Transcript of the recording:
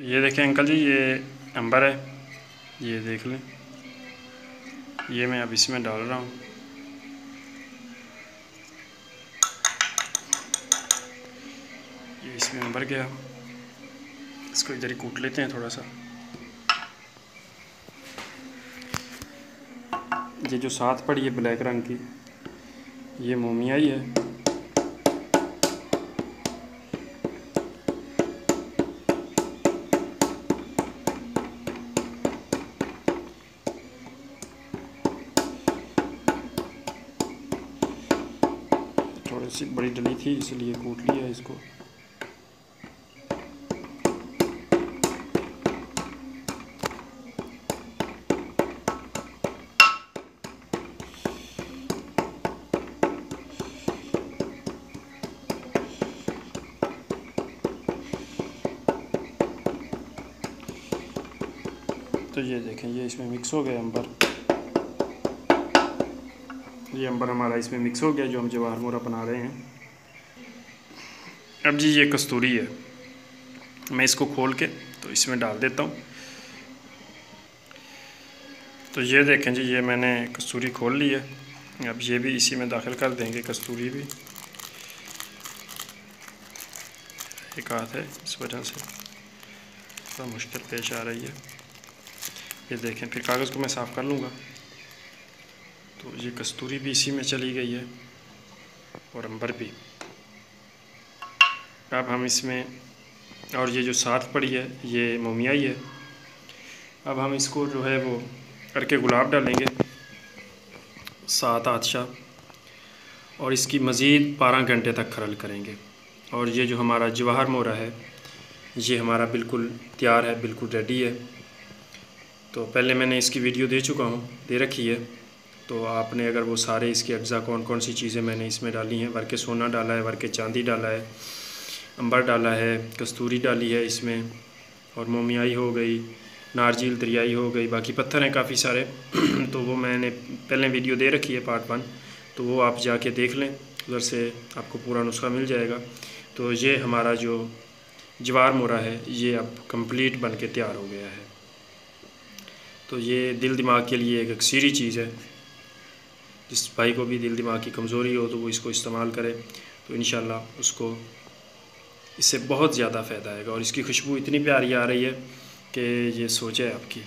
ये देखें अंकल जी, ये अंबर है, ये देख लें। ये मैं अब इसमें डाल रहा हूँ। ये इसमें अंबर गया, इसको इधर ही कूट लेते हैं थोड़ा सा। ये जो साथ पड़ी है ब्लैक रंग की, ये मोमियाई है। थोड़ी सी बड़ी डली थी इसलिए कूट लिया इसको। तो ये देखें, ये इसमें मिक्स हो गया अंबर। ये अंबर हमारा इसमें मिक्स हो गया जो हम जवाहर मोरा बना रहे हैं। अब जी ये कस्तूरी है, मैं इसको खोल के तो इसमें डाल देता हूँ। तो ये देखें जी, ये मैंने कस्तूरी खोल ली है। अब ये भी इसी में दाखिल कर देंगे, कस्तूरी भी। एक हाथ है, इस वजह से थोड़ा मुश्किल पेश आ रही है। ये देखें, फिर कागज़ को मैं साफ़ कर लूँगा। तो ये कस्तूरी भी इसी में चली गई है और अंबर भी। अब हम इसमें, और ये जो साथ पड़ी है ये मोमियाई है। अब हम इसको जो है वो करके गुलाब डालेंगे 7 आदशा, और इसकी मज़ीद 12 घंटे तक खरल करेंगे। और ये जो हमारा जवाहर मोरा है ये हमारा बिल्कुल तैयार है, बिल्कुल रेडी है। तो पहले मैंने इसकी वीडियो दे चुका हूँ, दे रखी है। तो आपने अगर वो सारे इसके अज्जा कौन कौन सी चीज़ें मैंने इसमें डाली हैं, वर्के सोना डाला है, वर्के चांदी डाला है, अंबर डाला है, कस्तूरी डाली है इसमें, और मोमियाई हो गई, नारजील दरियाई हो गई, बाकी पत्थर हैं काफ़ी सारे। तो वो मैंने पहले वीडियो दे रखी है पार्ट 1, तो वो आप जाके देख लें, उधर से आपको पूरा नुस्खा मिल जाएगा। तो ये हमारा जो जवाहर मोरा है ये अब कंप्लीट बन के तैयार हो गया है। तो ये दिल दिमाग के लिए एक अक्सीरी चीज़ है। जिस भाई को भी दिल दिमाग की कमज़ोरी हो तो वो इसको इस्तेमाल करे, तो इंशाल्लाह उसको इससे बहुत ज़्यादा फ़ायदा आएगा। और इसकी खुशबू इतनी प्यारी आ रही है कि ये सोचे आपकी।